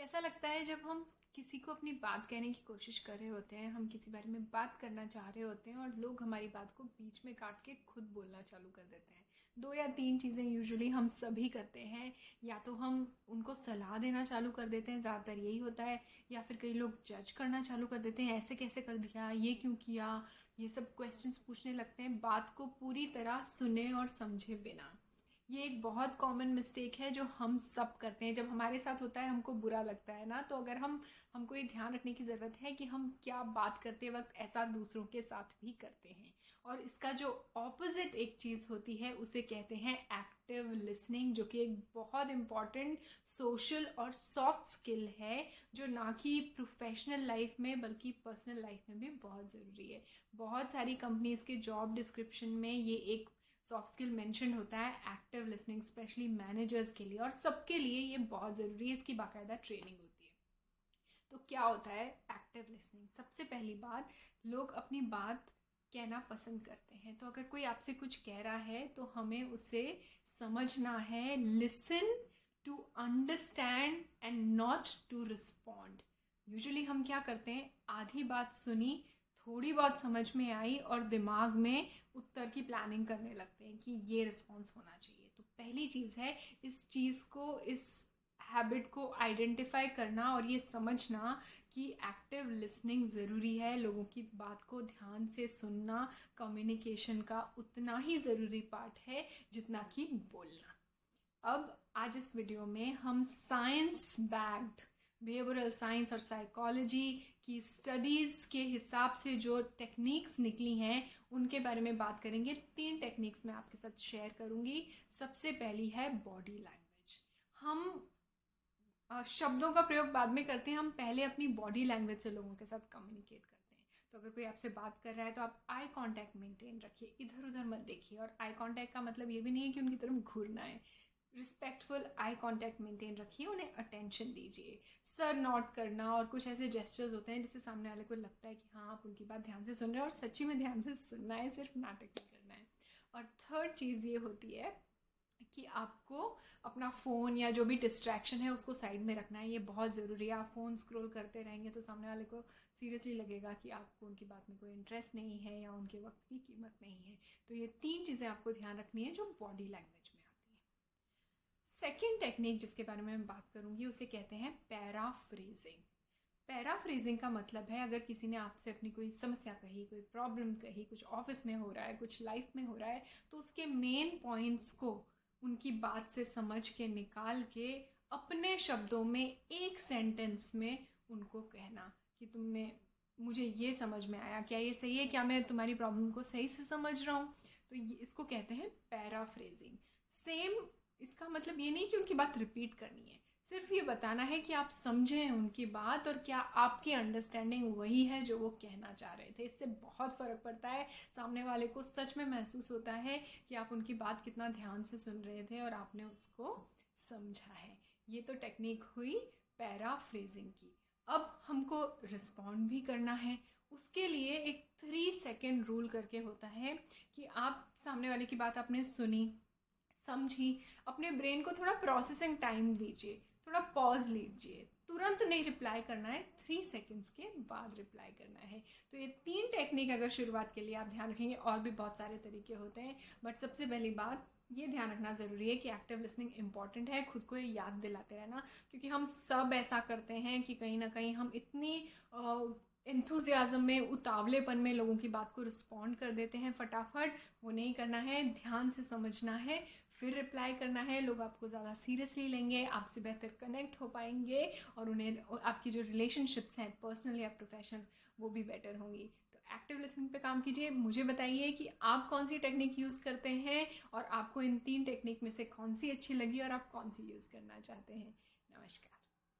कैसा लगता है जब हम किसी को अपनी बात कहने की कोशिश कर रहे होते हैं, हम किसी बारे में बात करना चाह रहे होते हैं और लोग हमारी बात को बीच में काट के खुद बोलना चालू कर देते हैं। 2 या 3 चीज़ें यूजुअली हम सभी करते हैं। या तो हम उनको सलाह देना चालू कर देते हैं, ज़्यादातर यही होता है। या फिर कई लोग जज करना चालू कर देते हैं, ऐसे कैसे कर दिया, ये क्यों किया, ये सब क्वेश्चंस पूछने लगते हैं, बात को पूरी तरह सुने और समझे बिना। ये एक बहुत कॉमन मिस्टेक है जो हम सब करते हैं। जब हमारे साथ होता है हमको बुरा लगता है ना, तो अगर हमको ये ध्यान रखने की ज़रूरत है कि हम क्या बात करते वक्त ऐसा दूसरों के साथ भी करते हैं। और इसका जो ऑपोजिट एक चीज़ होती है उसे कहते हैं एक्टिव लिसनिंग, जो कि एक बहुत इम्पॉर्टेंट सोशल और सॉफ्ट स्किल है, जो ना कि प्रोफेशनल लाइफ में बल्कि पर्सनल लाइफ में भी बहुत ज़रूरी है। बहुत सारी कंपनीज़ के जॉब डिस्क्रिप्शन में ये एक सॉफ्ट स्किल मेंशन होता है, एक्टिव लिसनिंग, स्पेशली मैनेजर्स के लिए और सबके लिए ये बहुत ज़रूरी है। इसकी बाकायदा ट्रेनिंग होती है। तो क्या होता है एक्टिव लिसनिंग? सबसे पहली बात, लोग अपनी बात कहना पसंद करते हैं। तो अगर कोई आपसे कुछ कह रहा है तो हमें उसे समझना है, listen to understand and not to respond. Usually हम क्या करते हैं, आधी बात सुनी, थोड़ी बहुत समझ में आई और दिमाग में उत्तर की प्लानिंग करने लगते हैं कि ये रिस्पॉन्स होना चाहिए। तो पहली चीज़ है इस चीज़ को, इस हैबिट को आइडेंटिफाई करना और ये समझना कि एक्टिव लिसनिंग ज़रूरी है। लोगों की बात को ध्यान से सुनना कम्युनिकेशन का उतना ही ज़रूरी पार्ट है जितना कि बोलना। अब आज इस वीडियो में हम साइंस बैक्ड बिहेवियरल साइंस और साइकोलॉजी की स्टडीज़ के हिसाब से जो टेक्निक्स निकली हैं उनके बारे में बात करेंगे। 3 टेक्निक्स मैं आपके साथ शेयर करूंगी। सबसे पहली है बॉडी लैंग्वेज। हम शब्दों का प्रयोग बाद में करते हैं, हम पहले अपनी बॉडी लैंग्वेज से लोगों के साथ कम्युनिकेट करते हैं। तो अगर कोई आपसे बात कर रहा है तो आप आई कांटेक्ट मेंटेन रखिए, इधर उधर मत देखिए। और आई कांटेक्ट का मतलब ये भी नहीं है कि उनकी तरफ घूरना है। रिस्पेक्टफुल आई कांटेक्ट मेंटेन रखिए, उन्हें अटेंशन दीजिए। सर नॉड करना और कुछ ऐसे जेस्चर्स होते हैं जिससे सामने वाले को लगता है कि हाँ आप उनकी बात ध्यान से सुन रहे हैं, और सच्ची में ध्यान से सुनना है, सिर्फ नाटक नहीं करना है। और थर्ड चीज़ ये होती है कि आपको अपना फ़ोन या जो भी डिस्ट्रैक्शन है उसको साइड में रखना है। ये बहुत ज़रूरी है। आप फ़ोन स्क्रॉल करते रहेंगे तो सामने वाले को सीरियसली लगेगा कि आपको उनकी बात में कोई इंटरेस्ट नहीं है या उनके वक्त की कीमत नहीं है। तो ये 3 चीज़ें आपको ध्यान रखनी है जो बॉडी लैंग्वेज में आती है। सेकेंड टेक्निक जिसके बारे में मैं बात करूँगी उसे कहते हैं पैराफ्रेजिंग। पैराफ्रेजिंग का मतलब है, अगर किसी ने आपसे अपनी कोई समस्या कही, कोई प्रॉब्लम कही, कुछ ऑफिस में हो रहा है, कुछ लाइफ में हो रहा है, तो उसके मेन पॉइंट्स को उनकी बात से समझ के निकाल के अपने शब्दों में एक सेंटेंस में उनको कहना कि तुमने, मुझे ये समझ में आया, क्या ये सही है, क्या मैं तुम्हारी प्रॉब्लम को सही से समझ रहा हूँ। तो ये इसको कहते हैं पैराफ्रेजिंग। सेम, इसका मतलब ये नहीं कि उनकी बात रिपीट करनी है, सिर्फ ये बताना है कि आप समझें उनकी बात और क्या आपकी अंडरस्टैंडिंग वही है जो वो कहना चाह रहे थे। इससे बहुत फ़र्क पड़ता है। सामने वाले को सच में महसूस होता है कि आप उनकी बात कितना ध्यान से सुन रहे थे और आपने उसको समझा है। ये तो टेक्निक हुई पैराफ्रेजिंग की। अब हमको रिस्पॉन्ड भी करना है। उसके लिए एक 3 सेकेंड रूल करके होता है कि आप सामने वाले की बात आपने सुनी, समझी, अपने ब्रेन को थोड़ा प्रोसेसिंग टाइम दीजिए, थोड़ा पॉज लीजिए। तुरंत नहीं रिप्लाई करना है, 3 सेकेंड्स के बाद रिप्लाई करना है। तो ये 3 टेक्निक अगर शुरुआत के लिए आप ध्यान रखेंगे, और भी बहुत सारे तरीके होते हैं, बट सबसे पहली बात ये ध्यान रखना ज़रूरी है कि एक्टिव लिसनिंग इंपॉर्टेंट है। खुद को ये याद दिलाते रहना, क्योंकि हम सब ऐसा करते हैं कि कहीं ना कहीं हम इतनी एंथुजियाज्म में, उतावलेपन में लोगों की बात को रिस्पॉन्ड कर देते हैं फटाफट। वो नहीं करना है, ध्यान से समझना है, फिर रिप्लाई करना है। लोग आपको ज़्यादा सीरियसली लेंगे, आपसे बेहतर कनेक्ट हो पाएंगे और उन्हें, आपकी जो रिलेशनशिप्स हैं पर्सनल या प्रोफेशनल, वो भी बेटर होंगी। तो एक्टिव लिसनिंग पे काम कीजिए। मुझे बताइए कि आप कौन सी टेक्निक यूज़ करते हैं और आपको इन 3 टेक्निक में से कौन सी अच्छी लगी और आप कौन सी यूज़ करना चाहते हैं। नमस्कार।